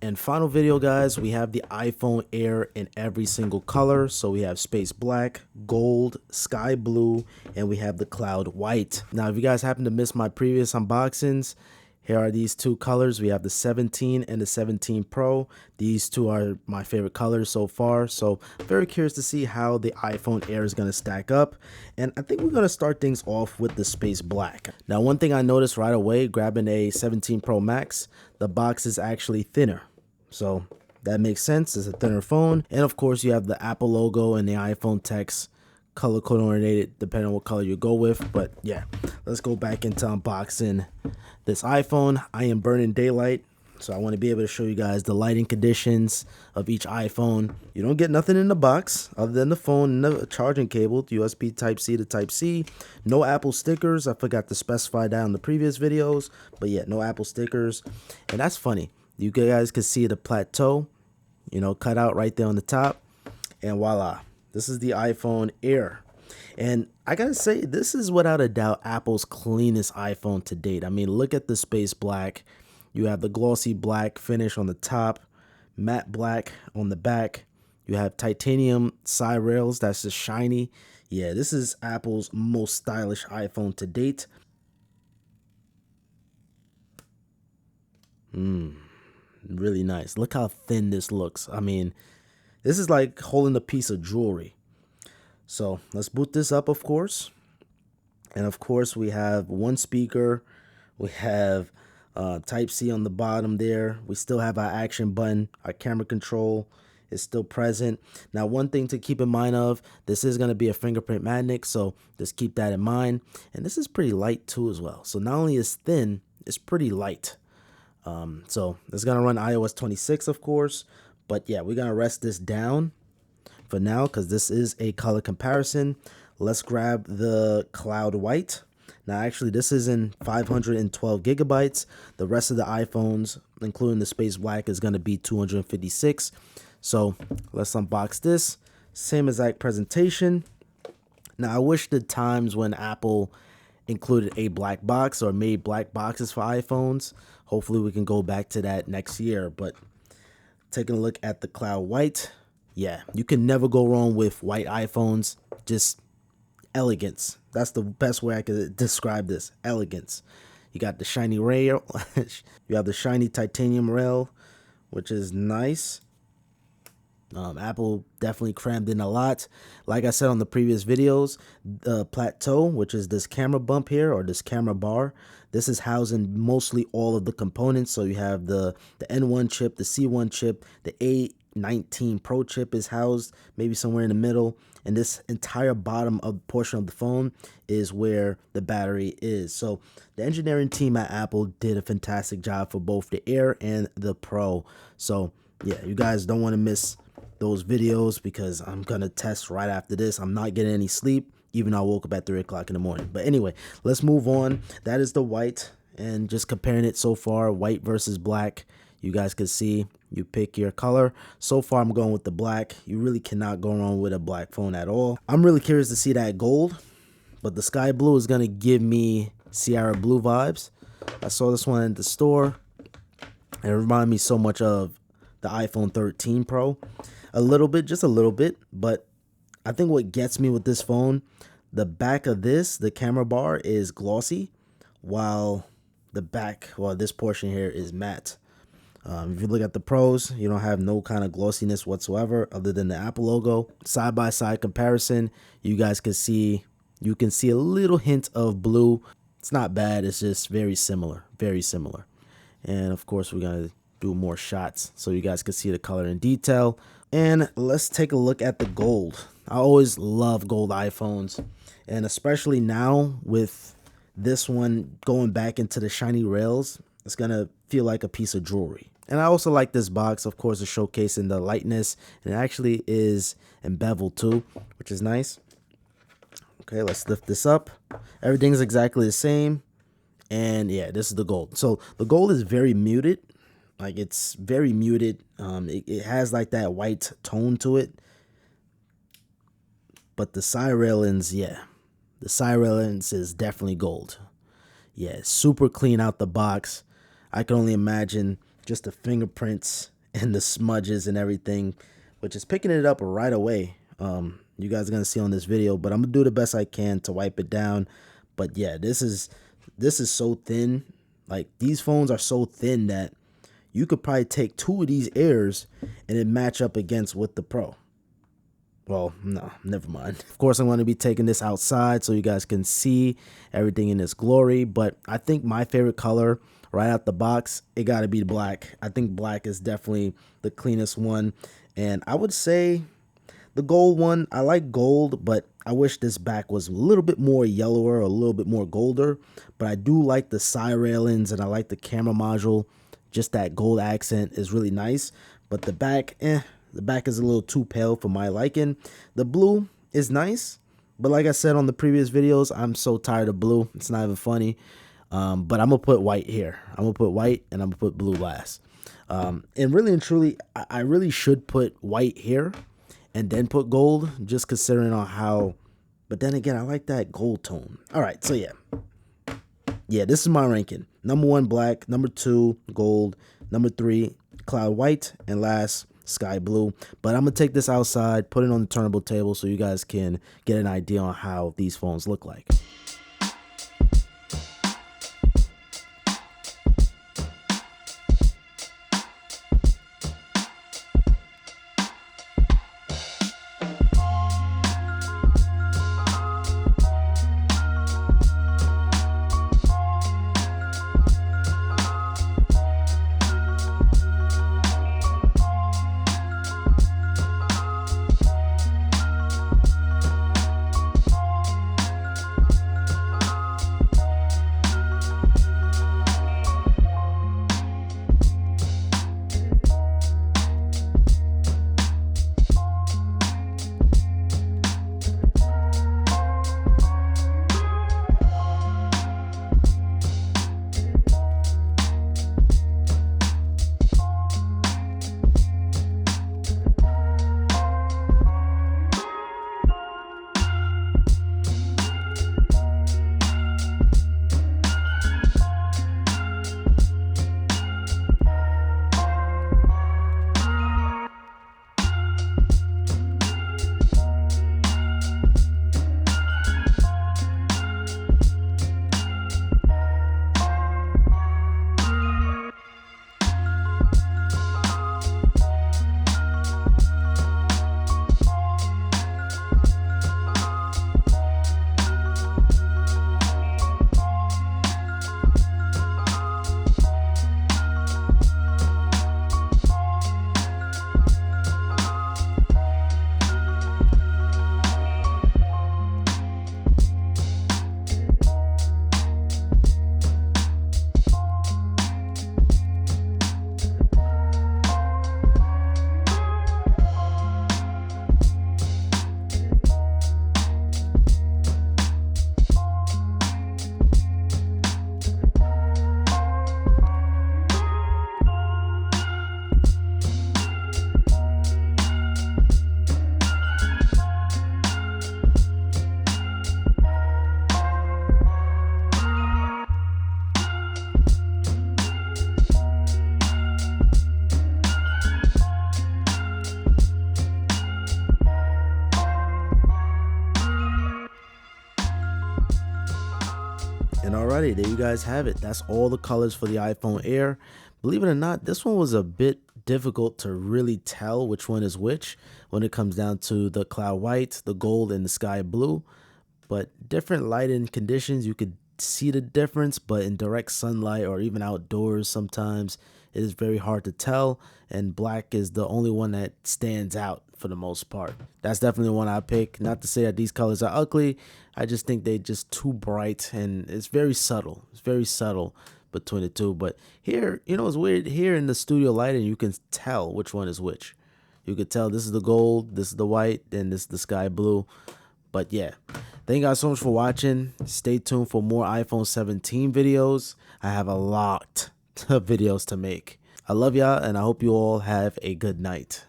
And final video, guys, we have the iPhone Air in every single color. So we have space black, gold, sky blue, and we have the cloud white. Now, if you guys happen to miss my previous unboxings, here are these two colors. We have the 17 and the 17 Pro. These two are my favorite colors so far. So very curious to see how the iPhone Air is going to stack up. And I think we're going to start things off with the space black. Now, one thing I noticed right away grabbing a 17 Pro Max, the box is actually thinner. So that makes sense. It's a thinner phone. And of course, you have the Apple logo and the iPhone text color coordinated depending on what color you go with. But yeah, let's go back into unboxing this iPhone. I am burning daylight, so I want to be able to show you guys the lighting conditions of each iPhone. You don't get nothing in the box other than the phone and the charging cable, USB type C to type C. No Apple stickers. I forgot to specify that in the previous videos, but yeah, no Apple stickers. And that's funny, you guys can see the plateau, you know, cut out right there on the top, and voila, this is the iPhone Air. And I gotta say, this is without a doubt Apple's cleanest iPhone to date. I mean, look at the space black. You have the glossy black finish on the top, matte black on the back. You have titanium side rails that's just shiny. Yeah, this is Apple's most stylish iPhone to date. Really nice. Look how thin this looks. I mean, this is like holding a piece of jewelry. So let's boot this up, of course. And of course, we have one speaker. We have type C on the bottom there. We still have our action button. Our camera control is still present. Now, one thing to keep in mind of, this is going to be a fingerprint magnet. So just keep that in mind. And this is pretty light too as well. So not only is thin, it's pretty light. So it's going to run iOS 26, of course. But yeah, we're going to rest this down for now because this is a color comparison. Let's grab the cloud white. Now, actually, this is in 512 gigabytes. The rest of the iPhones, including the space black, is going to be 256. So let's unbox this. Same exact presentation. Now, I wish the times when Apple included a black box or made black boxes for iPhones. Hopefully, we can go back to that next year. But taking a look at the cloud white, yeah, you can never go wrong with white iPhones. Just elegance. That's the best way I could describe this. Elegance. You got the shiny rail. You have the shiny titanium rail, which is nice. Apple definitely crammed in a lot. Like I said on the previous videos, the plateau, which is this camera bump here or this camera bar, this is housing mostly all of the components. So you have the N1 chip, the C1 chip, the A19 Pro chip is housed maybe somewhere in the middle, and this entire bottom of portion of the phone is where the battery is. So the engineering team at Apple did a fantastic job for both the Air and the Pro. So yeah, you guys don't want to miss those videos because I'm gonna test right after this. I'm not getting any sleep, even though I woke up at 3 o'clock in the morning. But anyway, let's move on. That is the white, and just comparing it so far, white versus black. You guys can see, you pick your color. So far, I'm going with the black. You really cannot go wrong with a black phone at all. I'm really curious to see that gold, but the sky blue is gonna give me Sierra Blue vibes. I saw this one at the store. It reminded me so much of the iPhone 13 Pro. A little bit, just a little bit, but I think what gets me with this phone, the back of this, the camera bar is glossy, while the back, well, this portion here is matte. If you look at the Pros, you don't have no kind of glossiness whatsoever other than the Apple logo. Side-by-side comparison, you guys can see, you can see a little hint of blue. It's not bad, it's just very similar, very similar. And of course, we're going to do more shots so you guys can see the color in detail. And let's take a look at the gold. I always love gold iPhones, and especially now with this one going back into the shiny rails, it's gonna feel like a piece of jewelry. And I also like this box, of course, is showcasing the lightness, and it actually is embeveled too, which is nice. Okay, let's lift this up. Everything's exactly the same, and yeah, this is the gold. So the gold is very muted. Like, it's very muted. It has like that white tone to it. But the side railings, yeah. The side railings is definitely gold. Yeah, super clean out the box. I can only imagine just the fingerprints and the smudges and everything, which is picking it up right away. You guys are gonna see on this video, but I'm gonna do the best I can to wipe it down. But yeah, this is so thin. Like, these phones are so thin that you could probably take two of these Airs and it match up against with the Pro. Well, no, never mind. Of course, I'm going to be taking this outside so you guys can see everything in its glory. But I think my favorite color right out the box, it got to be black. I think black is definitely the cleanest one. And I would say the gold one, I like gold, but I wish this back was a little bit more yellower or a little bit more golder. But I do like the side railings and I like the camera module. Just that gold accent is really nice. But the back, the back is a little too pale for my liking. The blue is nice, but like I said on the previous videos, I'm so tired of blue. It's not even funny. But I'm going to put white here. I'm going to put white and I'm going to put blue last. And really and truly, I really should put white here and then put gold, just considering on how, but then again, I like that gold tone. All right, so yeah, this is my ranking. Number 1, black. Number 2, gold. Number 3, cloud white. And last, sky blue. But I'm going to take this outside, put it on the turntable table so you guys can get an idea on how these phones look like. And alrighty, there you guys have it. That's all the colors for the iPhone Air. Believe it or not, this one was a bit difficult to really tell which one is which when it comes down to the cloud white, the gold, and the sky blue. But different lighting conditions, you could see the difference, but in direct sunlight or even outdoors, sometimes it is very hard to tell. And black is the only one that stands out for the most part. That's definitely the one I pick. Not to say that these colors are ugly. I just think they're just too bright and it's very subtle. It's very subtle between the two. But here, you know, it's weird. Here in the studio lighting, you can tell which one is which. You could tell this is the gold, this is the white, and this is the sky blue. But yeah, thank you guys so much for watching. Stay tuned for more iPhone 17 videos. I have a lot of videos to make. I love y'all, and I hope you all have a good night.